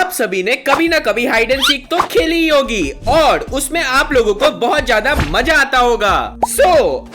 आप सभी ने कभी ना कभी हाइड एंड सीक तो खेली ही होगी और उसमें आप लोगों को बहुत ज्यादा मजा आता होगा।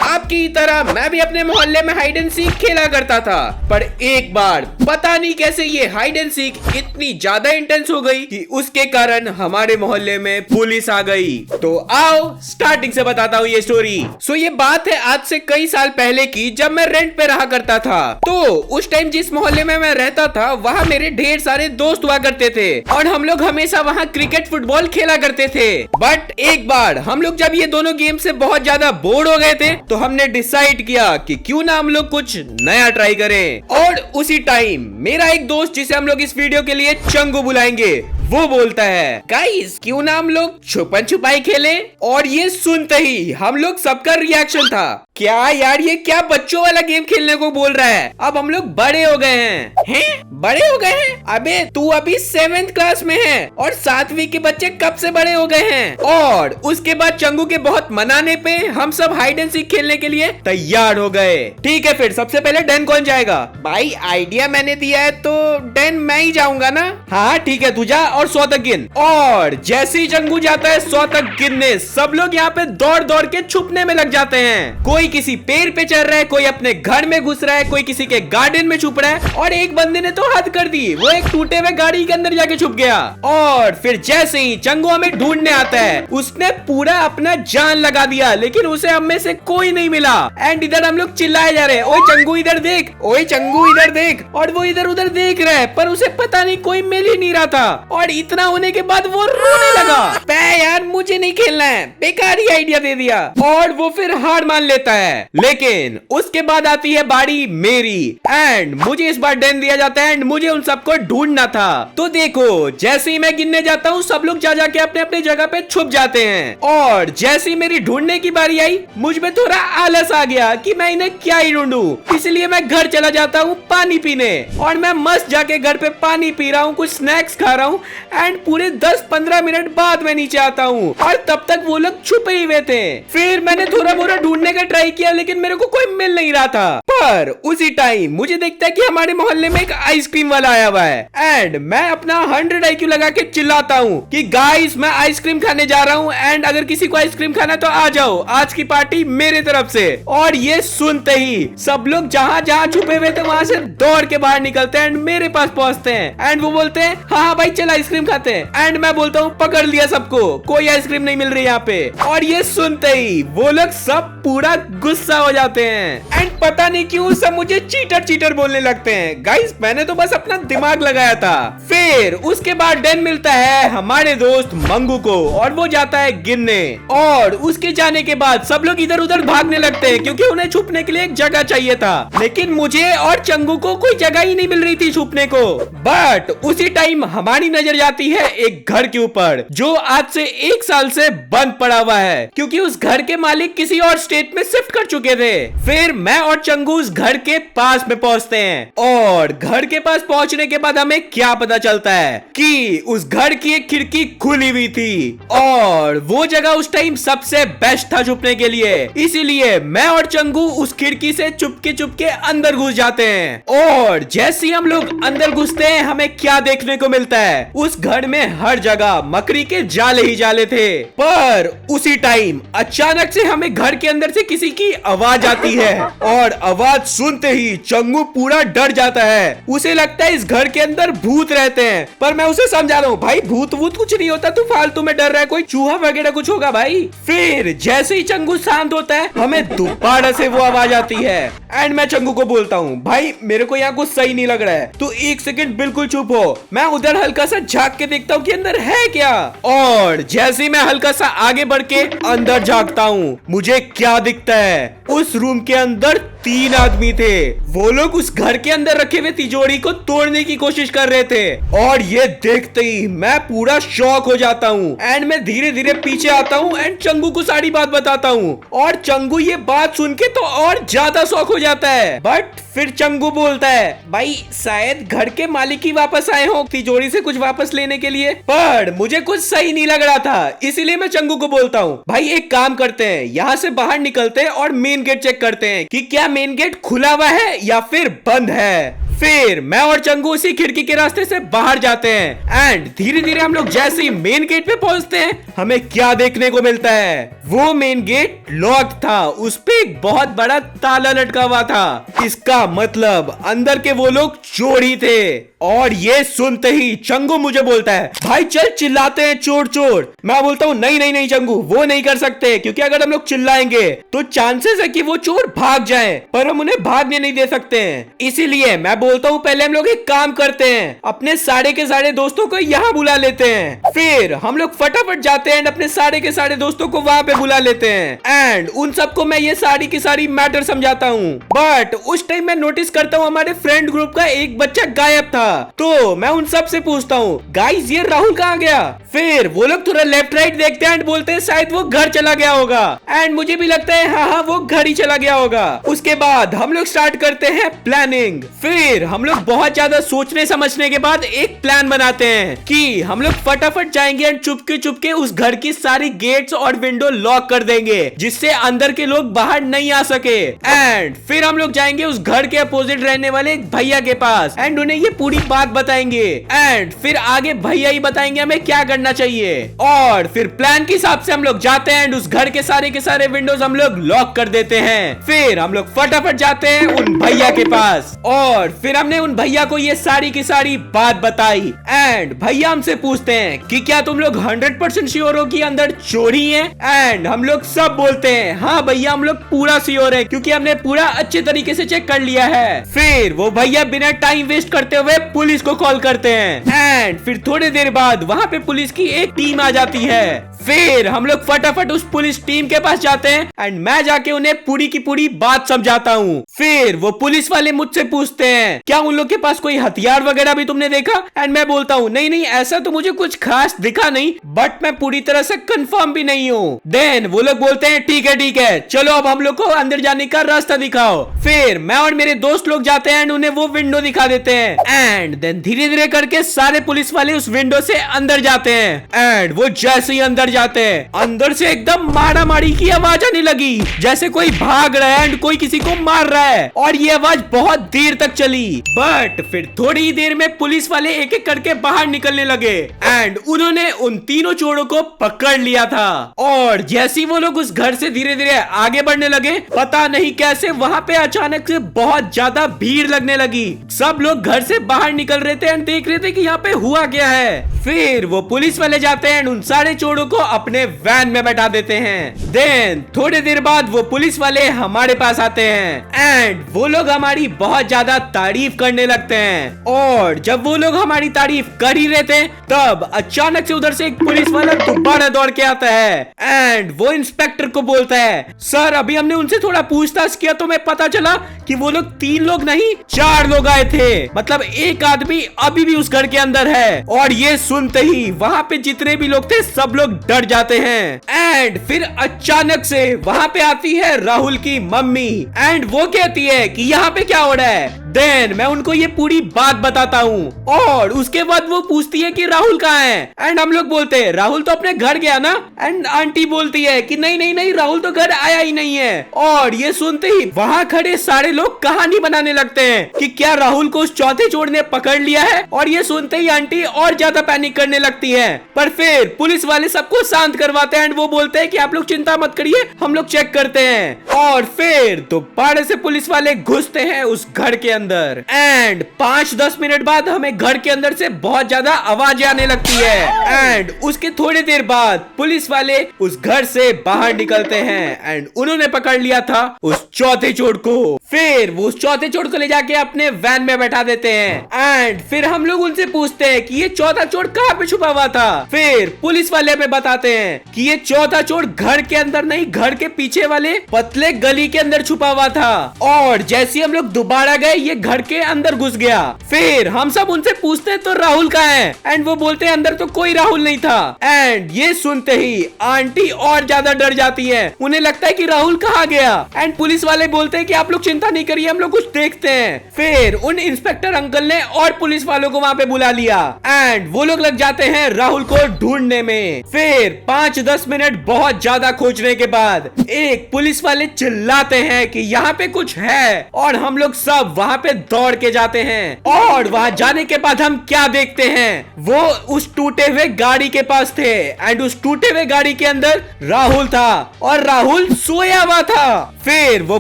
आपकी तरह मैं भी अपने मोहल्ले में हाइड एंड सीक खेला करता था, पर एक बार पता नहीं कैसे ये हाइड एंड सीक इतनी ज्यादा इंटेंस हो गई कि उसके कारण हमारे मोहल्ले में पुलिस आ गई। तो आओ स्टार्टिंग से बताता हूँ ये स्टोरी। ये बात है आज से कई साल पहले की, जब मैं रेंट पे रहा करता था। तो उस टाइम जिस मोहल्ले में मैं रहता था वहाँ मेरे ढेर सारे दोस्त हुआ करते थे और हम लोग हमेशा वहाँ क्रिकेट फुटबॉल खेला करते थे। बट एक बार हम लोग जब ये दोनों गेम से बहुत ज्यादा बोर हो गए थे तो हमने डिसाइड किया कि क्यों ना हम लोग कुछ नया ट्राई करें। और उसी टाइम मेरा एक दोस्त, जिसे हम लोग इस वीडियो के लिए चंगू बुलाएंगे, वो बोलता है गाइस क्यों ना हम लोग छुपन छुपाई खेलें। और ये सुनते ही हम लोग सबका रिएक्शन था, क्या यार ये क्या बच्चों वाला गेम खेलने को बोल रहा है, अब हम लोग बड़े हो गए हैं। बड़े हो गए हैं? अबे तू अभी 7th क्लास में है और 7वीं के बच्चे कब से बड़े हो गए हैं। और उसके बाद चंगू के बहुत मनाने पे हम सब हाइड एंड सीक खेलने के लिए तैयार हो गए। ठीक है फिर सबसे पहले डन कौन जाएगा? भाई आइडिया मैंने दिया है तो डन मैं ही जाऊंगा ना। हाँ ठीक है तू जा और 100 तक गिन। और जैसे ही चंगू जाता है 100 तक गिनने, सब लोग यहाँ पे दौड़ दौड़ के छुपने में लग जाते हैं। कोई किसी पेड़ पे चढ़ रहा है, कोई अपने घर में घुस रहा है, कोई किसी के गार्डन में छुप रहा है और एक बंदे ने तो हद कर दी, वो एक टूटे हुए गाड़ी के अंदर जाके छुप गया। और फिर जैसे ही चंगू हमें ढूंढने आता है, उसने पूरा अपना जान लगा दिया लेकिन उसे हम में से कोई नहीं मिला। एंड इधर हम लोग चिल्लाए जा रहे हैं, ओए चंगू इधर देख, ओए चंगू इधर देख। और वो इधर उधर देख रहा है पर उसे पता नहीं कोई मिल ही नहीं रहा था। और इतना होने के बाद वो रोने लगा, बे यार मुझे नहीं खेलना है, बेकार ही आइडिया दे दिया। और वो फिर हार मान लेता है। लेकिन उसके बाद आती है बारी मेरी एंड मुझे इस बार डन दिया जाता है एंड मुझे उन सबको ढूंढना था। तो देखो जैसे ही मैं गिनने जाता हूँ सब लोग जा जाके अपने अपने जगह पे छुप जाते हैं। और जैसे ही मेरी ढूंढने की बारी आई, मुझ में थोड़ा आलस आ गया कि मैं इन्हें क्या ही ढूंढूं, इसलिए मैं घर चला जाता हूँ पानी पीने। और मैं मस्त जाके घर पे पानी पी रहा हूँ, कुछ स्नैक्स खा रहा हूँ एंड पूरे 10-15 मिनट बाद मैं नीचे आता हूँ और तब तक वो लोग छुपे ही हुए थे। फिर मैंने थोड़ा मोड़ा ढूंढने का ट्राई किया लेकिन मेरे को कोई मिल नहीं रहा था। पर उसी टाइम मुझे देखता है कि हमारे मोहल्ले में एक आइसक्रीम वाला आया हुआ है एंड मैं अपना 100 IQ लगा के चिल्लाता हूँ कि गाइस मैं आइसक्रीम खाने जा रहा हूँ एंड अगर किसी को आइसक्रीम खाना तो आ जाओ, आज की पार्टी मेरे तरफ से। और ये सुनते ही सब लोग जहाँ जहाँ छुपे हुए थे वहाँ से दौड़ के बाहर निकलते हैं एंड मेरे पास पहुँचते हैं एंड वो बोलते हैं हाँ हाँ भाई चल आइसक्रीम खाते हैं। एंड मैं बोलता हूँ पकड़ लिया सबको, कोई आइसक्रीम नहीं मिल रही यहाँ पे। और ये सुनते ही वो लोग सब पूरा गुस्सा हो जाते हैं एंड पता नहीं क्यों सब मुझे चीटर चीटर बोलने लगते हैं। गाइस मैंने तो बस अपना दिमाग लगाया था। फिर उसके बाद डन मिलता है हमारे दोस्त मंगू को और वो जाता है गिनने। और उसके जाने के बाद सब लोग इधर उधर भागने लगते हैं क्योंकि उन्हें छुपने के लिए एक जगह चाहिए था, लेकिन मुझे और चंगू को कोई जगह ही नहीं मिल रही थी छुपने को। बट उसी टाइम हमारी नजर जाती है एक घर के ऊपर जो आज से 1 साल से बंद पड़ा हुआ है क्योंकि उस घर के मालिक किसी और स्टेट में शिफ्ट कर चुके थे। फिर मैं और चंगू उस घर के पास में पहुंचते हैं और घर के पास पहुंचने के बाद हमें क्या पता चलता है कि उस घर की एक खिड़की खुली हुई थी और वो जगह उस टाइम सबसे बेस्ट था छुपने के लिए। इसीलिए मैं और चंगू उस खिड़की से चुपके अंदर घुस जाते हैं। और जैसे ही हम लोग अंदर घुसते हैं हमें क्या देखने को मिलता है, उस घर में हर जगह मकड़ी के जाले ही जाले थे। पर उसी टाइम अचानक से हमें घर के अंदर से किसी की आवाज आती है और आवाज सुनते ही चंगू पूरा डर जाता है। उसे लगता है इस घर के अंदर भूत रहते हैं, पर मैं उसे समझा रहा हूँ भाई भूत वूत कुछ नहीं होता, तू फालतू में डर रहा है, कोई चूहा वगैरह कुछ होगा भाई। फिर जैसे ही चंगू शांत होता है हमें दोबारा से वो आवाज आती है एंड मैं चंगू को बोलता हूँ भाई मेरे को यहाँ कुछ सही नहीं लग रहा है, तू 1 सेकंड बिल्कुल चुप हो। मैं उधर हल्का सा झांक के देखता हूँ कि अंदर है क्या। और जैसे ही मैं हल्का सा आगे बढ़ के अंदर झांकता हूँ मुझे क्या दिखता है, उस रूम के अंदर 3 आदमी थे। वो लोग उस घर के अंदर रखे हुए तिजोरी को तोड़ने की कोशिश कर रहे थे और ये देखते ही मैं पूरा शॉक हो जाता हूँ एंड मैं धीरे धीरे पीछे आता हूँ एंड चंगू को सारी बात बताता हूँ। और चंगू ये बात सुन के तो और ज्यादा शॉक हो जाता है। बट फिर चंगू बोलता है भाई शायद घर के मालिक ही वापस आए हो तिजोरी से कुछ वापस लेने के लिए, पर मुझे कुछ सही नहीं लग रहा था, इसीलिए मैं चंगू को बोलता हूँ भाई एक काम करते हैं, यहाँ से बाहर निकलते हैं और मेन गेट चेक करते हैं कि क्या मेन गेट खुला हुआ है या फिर बंद है। फिर मैं और चंगू उसी खिड़की के रास्ते से बाहर जाते हैं एंड धीरे धीरे हम लोग जैसे ही मेन गेट पे पहुंचते हैं, हमें क्या देखने को मिलता है, वो मेन गेट लॉक था, उस पे एक बहुत बड़ा ताला लटका हुआ था। इसका मतलब अंदर के वो लोग चोर ही थे। और ये सुनते ही चंगू मुझे बोलता है, भाई चल चिल्लाते हैं चोर चोर। मैं बोलता हूँ नहीं नहीं नहीं चंगू, वो नहीं कर सकते, क्योंकि अगर हम लोग चिल्लाएंगे तो चांसेस है कि वो चोर भाग जाएं, पर हम उन्हें भागने नहीं दे सकते हैं। इसीलिए मैं बोलता हूँ पहले हम लोग एक काम करते हैं, अपने सारे के सारे दोस्तों को यहाँ बुला लेते हैं। फिर हम लोग फटाफट जाते हैं, अपने सारे के सारे दोस्तों को वहाँ पे बुला लेते हैं एंड उन सबको मैं ये सारी की सारी मैटर समझाता हूँ। बट उस टाइम मैं नोटिस करता हूँ हमारे फ्रेंड ग्रुप का एक बच्चा गायब था, तो मैं उन सब से पूछता हूँ गाइस ये राहुल कहाँ गया। फिर वो लोग थोड़ा लेफ्ट राइट देखते हैं एंड बोलते हैं शायद वो घर चला गया होगा एंड मुझे भी लगता है हाँ वो घर ही चला गया होगा। उसके बाद हम लोग स्टार्ट करते हैं प्लानिंग। फिर हम लोग बहुत ज्यादा सोचने समझने के बाद एक प्लान बनाते हैं कि हम लोग फटाफट जाएंगे एंड चुपके चुपके उस घर की सारी गेट्स और विंडो लॉक कर देंगे, जिससे अंदर के लोग बाहर नहीं आ सके। एंड फिर हम लोग जाएंगे उस घर के अपोजिट रहने वाले एक भैया के पास एंड उन्हें ये पूरी बात बताएंगे एंड फिर आगे भैया ही बताएंगे हमें क्या करना चाहिए। और फिर प्लान के हिसाब से हम लोग जाते हैं एंड उस घर के सारे विंडोज हम लोग लॉक कर देते हैं। फिर हम लोग फटाफट जाते हैं उन भैया के पास और फिर हमने उन भैया को ये सारी की सारी बात बताई एंड भैया हमसे पूछते हैं कि क्या तुम लोग 100% श्योर हो कि अंदर चोरी है। एंड हम लोग सब बोलते हैं हाँ भैया हम लोग पूरा श्योर है, क्योंकि हमने पूरा अच्छे तरीके से चेक कर लिया है। फिर वो भैया बिना टाइम वेस्ट करते हुए पुलिस को कॉल करते हैं एंड फिर थोड़ी देर बाद वहाँ पे पुलिस की एक टीम आ जाती है। फिर हम लोग फटाफट उस पुलिस टीम के पास जाते हैं एंड मैं जाके उन्हें पूरी की पूरी बात समझाता हूँ। फिर वो पुलिस वाले मुझसे पूछते हैं क्या उन लोग के पास कोई हथियार वगैरह भी तुमने देखा। एंड मैं बोलता हूँ नहीं नहीं ऐसा तो मुझे कुछ खास दिखा नहीं, बट मैं पूरी तरह से कंफर्म भी नहीं हूँ। देन वो लोग बोलते हैं ठीक है चलो अब हम लोग को अंदर जाने का रास्ता दिखाओ। फिर मैं और मेरे दोस्त लोग जाते हैं एंड उन्हें वो विंडो दिखा देते हैं एंड देन धीरे धीरे करके सारे पुलिस वाले उस विंडो से अंदर जाते हैं एंड वो जैसे ही अंदर जाते हैं अंदर से एकदम मारा मारी की आवाज आने लगी, जैसे कोई भाग रहा है एंड कोई किसी को मार रहा है। और ये आवाज बहुत देर तक चली, बट फिर थोड़ी ही देर में पुलिस वाले एक एक करके बाहर निकलने लगे एंड उन्होंने उन तीनों चोरों को पकड़ लिया था। और जैसे ही वो लोग उस घर से धीरे धीरे आगे बढ़ने लगे, पता नहीं कैसे वहाँ पे अचानक से बहुत ज्यादा भीड़ लगने लगी। सब लोग घर से बाहर निकल रहे थे एंड देख रहे थे कि यहाँ पे हुआ क्या है। फिर वो पुलिस वाले जाते हैं उन सारे चोरों को अपने वैन में बैठा देते हैं। देन थोड़ी देर बाद वो पुलिस वाले हमारे पास आते हैं एंड वो लोग हमारी बहुत ज्यादा तारीफ करने लगते हैं। और जब वो लोग हमारी तारीफ कर ही रहे थे तब अचानक से उधर से एक पुलिस वाला दोबारा दौड़ के आता है एंड वो इंस्पेक्टर को बोलता है सर अभी हमने उनसे थोड़ा पूछताछ किया तो मैं पता चला कि वो लोग 3 लोग नहीं 4 लोग आए थे, मतलब एक आदमी अभी भी उस घर के अंदर है। और ये सुनते ही वहाँ पे जितने भी लोग थे सब लोग डर जाते हैं एंड फिर अचानक से वहाँ पे आती है राहुल की मम्मी एंड वो कहती है कि यहाँ पे क्या हो रहा है। देन मैं उनको ये पूरी बात बताता हूँ और उसके बाद वो पूछती है कि राहुल कहाँ है एंड हम लोग बोलते हैं राहुल तो अपने घर गया ना। एंड आंटी बोलती है कि नहीं नहीं नहीं राहुल तो घर आया ही नहीं है। और ये सुनते ही वहाँ खड़े सारे लोग कहानी बनाने लगते हैं कि क्या राहुल को उस चौथे चोर ने पकड़ लिया है। और ये सुनते ही आंटी और ज्यादा पैनिक करने लगती है, पर फिर पुलिस वाले सबको शांत करवाते हैं एंड वो बोलते हैं कि आप लोग चिंता मत करिए हम लोग चेक करते हैं। और फिर दोबारा से पुलिस वाले घुसते हैं उस घर के अंदर एंड 5-10 मिनट बाद हमें घर के अंदर से बहुत ज्यादा आवाजें आने लगती है एंड उसके थोड़ी देर बाद पुलिस वाले उस घर से बाहर निकलते हैं एंड उन्होंने पकड़ लिया था उस चौथे चोर को। फिर वो उस चौथे चोर को ले जाके अपने वैन में बैठा देते हैं एंड फिर हम लोग उनसे पूछते हैं कि ये चौथा चोर कहाँ पे छुपा हुआ था। फिर पुलिस वाले हमें बताते हैं कि ये चौथा चोर घर के अंदर नहीं घर के पीछे वाले पतले गली के अंदर छुपा हुआ था। और जैसे हम लोग दोबारा गए ये घर के अंदर घुस गया। फिर हम सब उनसे पूछते हैं तो राहुल कहाँ है एंड वो बोलते हैं अंदर तो कोई राहुल नहीं था। एंड ये सुनते ही आंटी और ज्यादा डर जाती है, उन्हें लगता है कि राहुल कहाँ गया। एंड पुलिस वाले बोलते हैं कि आप लोग चिंता नहीं करिए हम लोग कुछ देखते हैं। फिर उन इंस्पेक्टर अंकल ने और पुलिस वालों को वहाँ पे बुला लिया एंड वो लोग लग जाते हैं राहुल को ढूंढने में। फिर 5-10 मिनट बहुत ज्यादा खोजने के बाद एक पुलिस वाले चिल्लाते हैं कि यहाँ पे कुछ है और हम लोग सब वहाँ पे दौड़ के जाते हैं और वहां जाने के बाद हम क्या देखते हैं, वो उस टूटे हुए गाड़ी के पास थे एंड उस टूटे हुए गाड़ी के अंदर राहुल था और राहुल सोया हुआ था। फिर वो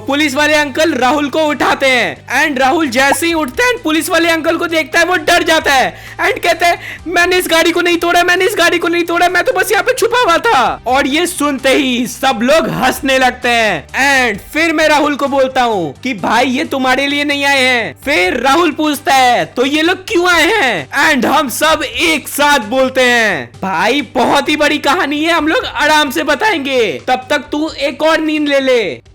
पुलिस वाले अंकल राहुल को उठाते हैं एंड राहुल जैसे ही उठता है पुलिस वाले अंकल को देखता है, वो डर जाता है एंड कहता है मैंने इस गाड़ी को नहीं तोड़ा, मैंने इस गाड़ी को नहीं तोड़ा, मैं तो बस यहाँ पे छुपा हुआ था। और ये सुनते ही सब लोग हंसने लगते हैं एंड फिर मैं राहुल को बोलता हूँ कि भाई ये तुम्हारे लिए नहीं आए हैं। फिर राहुल पूछता है तो ये लोग क्यों आए हैं एंड हम सब एक साथ बोलते हैं भाई बहुत ही बड़ी कहानी है, हम लोग आराम से बताएंगे, तब तक तू एक और नींद ले ले।